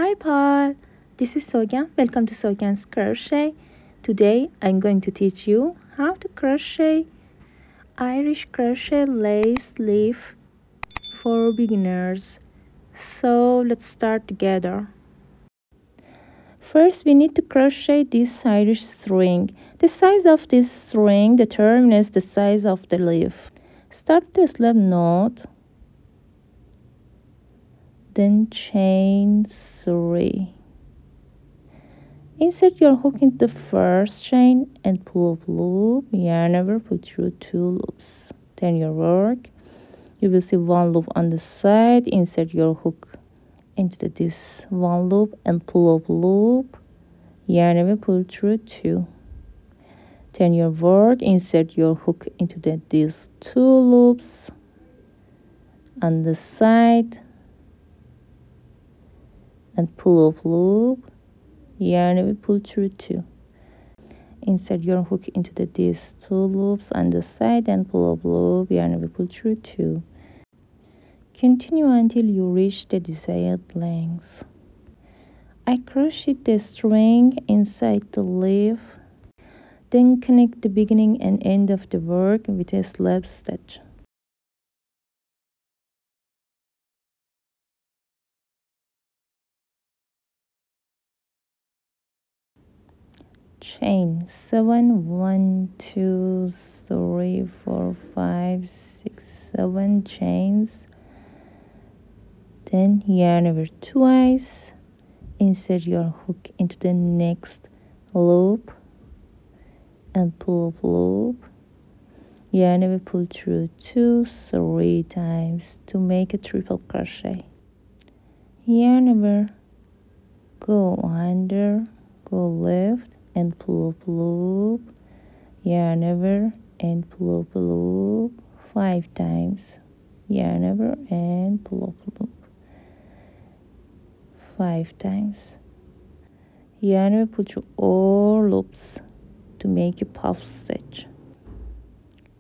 Hi Paul, this is Sogan. Welcome to Sogan's Crochet. Today I'm going to teach you how to crochet Irish crochet lace leaf for beginners. So let's start together. First we need to crochet this Irish string. The size of this string determines the size of the leaf. Start the slip knot, then chain 3. Insert your hook into the first chain and pull up loop, yarn over, pull through 2 loops. Turn your work. You will see 1 loop on the side. Insert your hook into this 1 loop and pull up loop, yarn over, pull through 2. Turn your work. Insert your hook into these 2 loops on the side and pull up loop, yarn over, pull through 2. Insert your hook into these 2 loops on the side and pull up loop, yarn over, pull through 2. Continue until you reach the desired length. I crocheted the string inside the leaf, then connect the beginning and end of the work with a slip stitch. Chain 7, 1, 2, 3, 4, 5, 6, 7 chains. Then yarn over twice. Insert your hook into the next loop and pull up loop. Yarn over, pull through 2, 3 times to make a triple crochet. Yarn over, go under, go left, and pull up loop, yarn over and pull up loop 5 times, yarn over and pull up loop 5 times, yarn over, pull through all loops to make a puff stitch.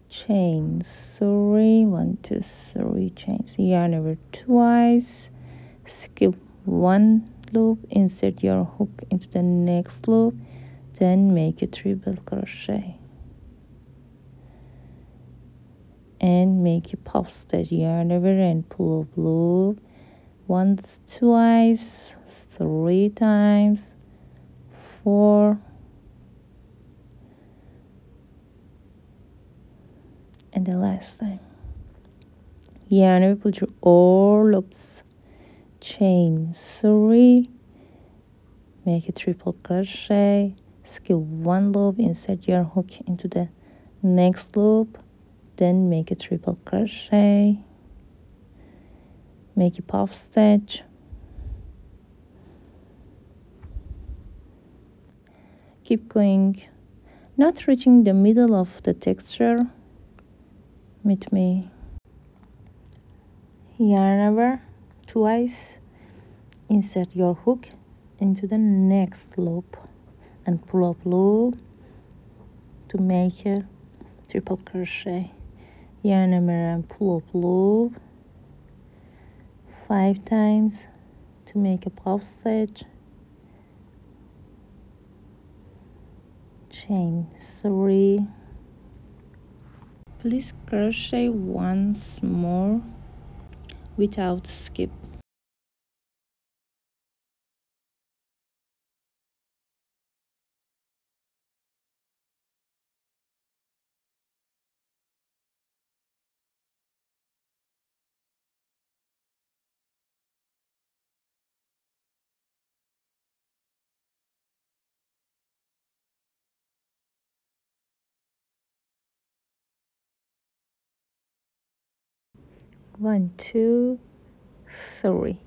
Chain 3, 1, 2, 3 chains, yarn over twice, skip 1 loop, insert your hook into the next loop, then make a triple crochet and make a puff stitch, yarn over and pull up loop once, twice, 3 times, 4, and the last time. Yarn over, pull through all loops, chain 3, make a triple crochet, skip 1 loop, insert your hook into the next loop, then make a triple crochet, make a puff stitch, keep going, not reaching the middle of the texture. Meet me. Yarn over twice, insert your hook into the next loop and pull up loop to make a triple crochet, yarn over and pull up loop 5 times to make a puff stitch, chain 3. Please crochet once more without skip. One, 2, 3.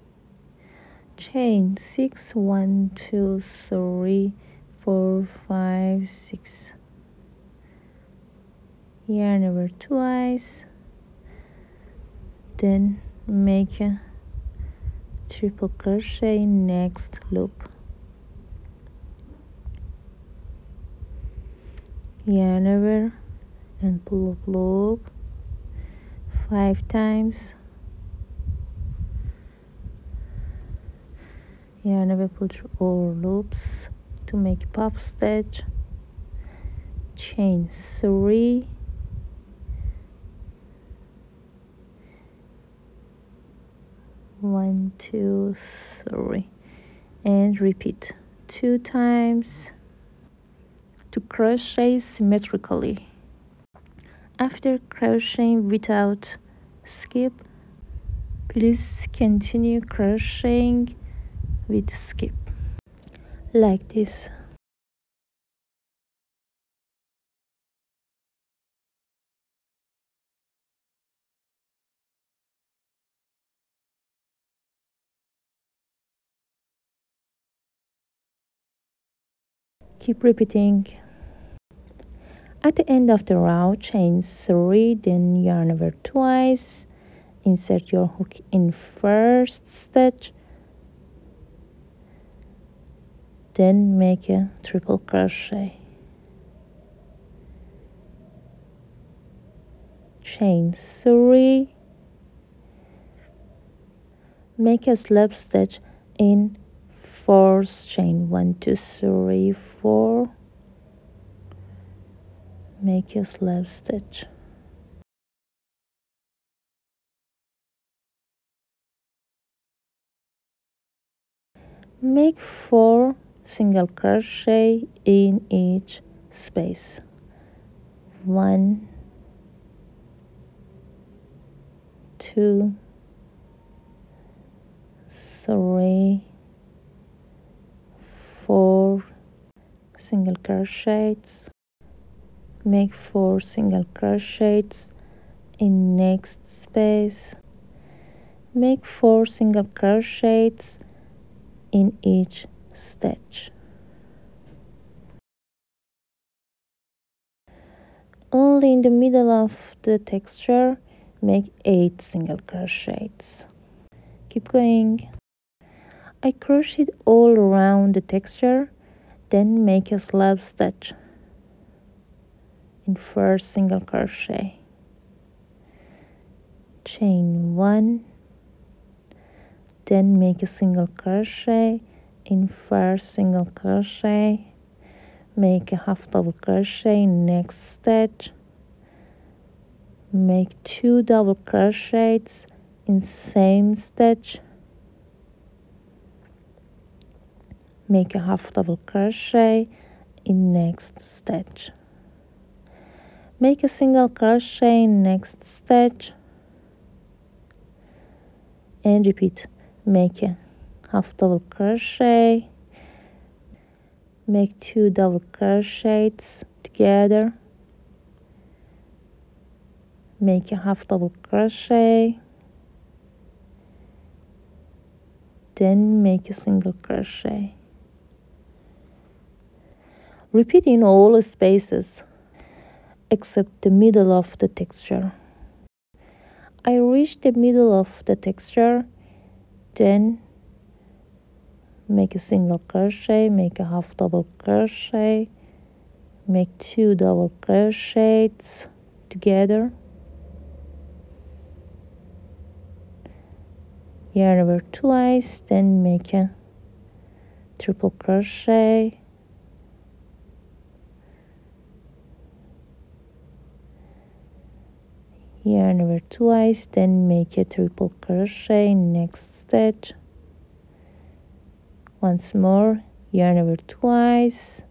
Chain 6, 1, 2, 3, 4, 5, 6. Yarn over twice. Then make a triple crochet next loop. Yarn over and pull up loop 5 times, yarn over, pull through all loops to make puff stitch, chain 3, one, 2, 3, and repeat 2 times to crochet symmetrically. After crocheting without skip, please continue crocheting with skip like this. Keep repeating. At the end of the row, chain 3, then yarn over twice, insert your hook in first stitch, then make a triple crochet, chain 3, make a slip stitch in fourth chain, 1, 2, 3, 4, make a slip stitch. Make 4 single crochet in each space. 1, 2, 3, 4 single crochets. Make 4 single crochets in next space. Make 4 single crochets in each stitch. Only in the middle of the texture, make 8 single crochets. Keep going. I crocheted all around the texture, then make a slip stitch in first single crochet, chain 1, then make a single crochet in first single crochet, make a half double crochet in next stitch, make 2 double crochets in same stitch, make a half double crochet in next stitch, make a single crochet in next stitch, and repeat. Make a half double crochet, make 2 double crochets together, make a half double crochet, then make a single crochet. Repeat in all spaces except the middle of the texture. I reach the middle of the texture, then make a single crochet, make a half double crochet, make 2 double crochets together, yarn over twice, then make a triple crochet, yarn over twice, then make a triple crochet next stitch. Once more, yarn over twice,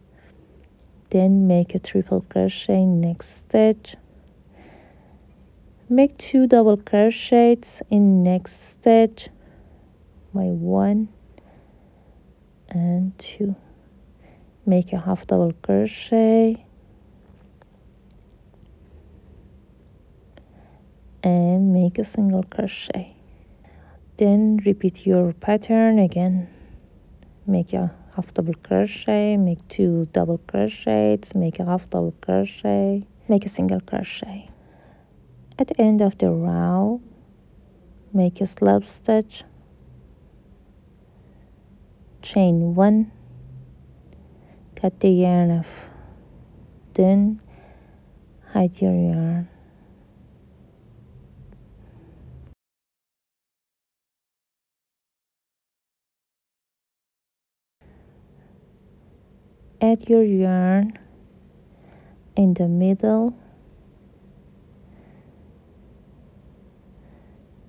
then make a triple crochet next stitch, make 2 double crochets in next stitch by 1 and 2, make a half double crochet and make a single crochet. Then repeat your pattern again. Make a half double crochet, make 2 double crochets, make a half double crochet, make a single crochet. At the end of the row, make a slip stitch, chain 1, cut the yarn off, then hide your yarn. add your yarn in the middle,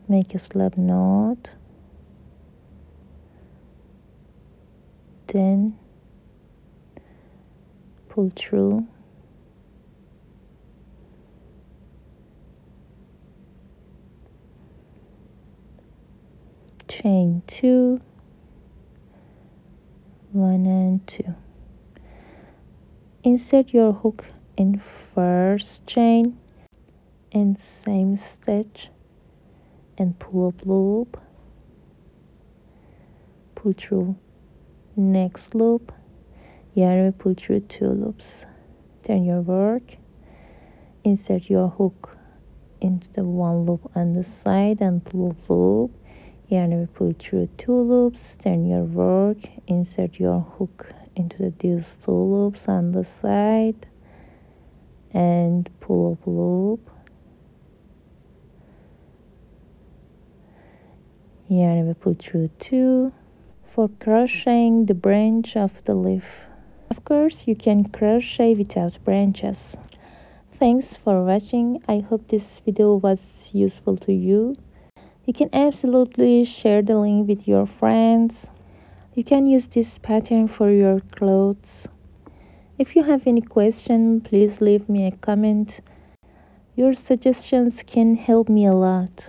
make a slip knot, then pull through, chain 2, 1 and 2. Insert your hook in first chain and same stitch and pull up loop, pull through next loop, yarn, pull through 2 loops, turn your work, insert your hook into the 1 loop on the side and pull up loop, yarn, pull through 2 loops, turn your work, insert your hook into these 2 loops on the side and pull up loop, yarn, pull through 2 for crocheting the branch of the leaf. Of course, you can crochet without branches. Thanks for watching. I hope this video was useful to you. You can absolutely share the link with your friends. You can use this pattern for your clothes. If you have any question, please leave me a comment. Your suggestions can help me a lot.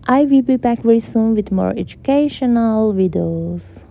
I will be back very soon with more educational videos.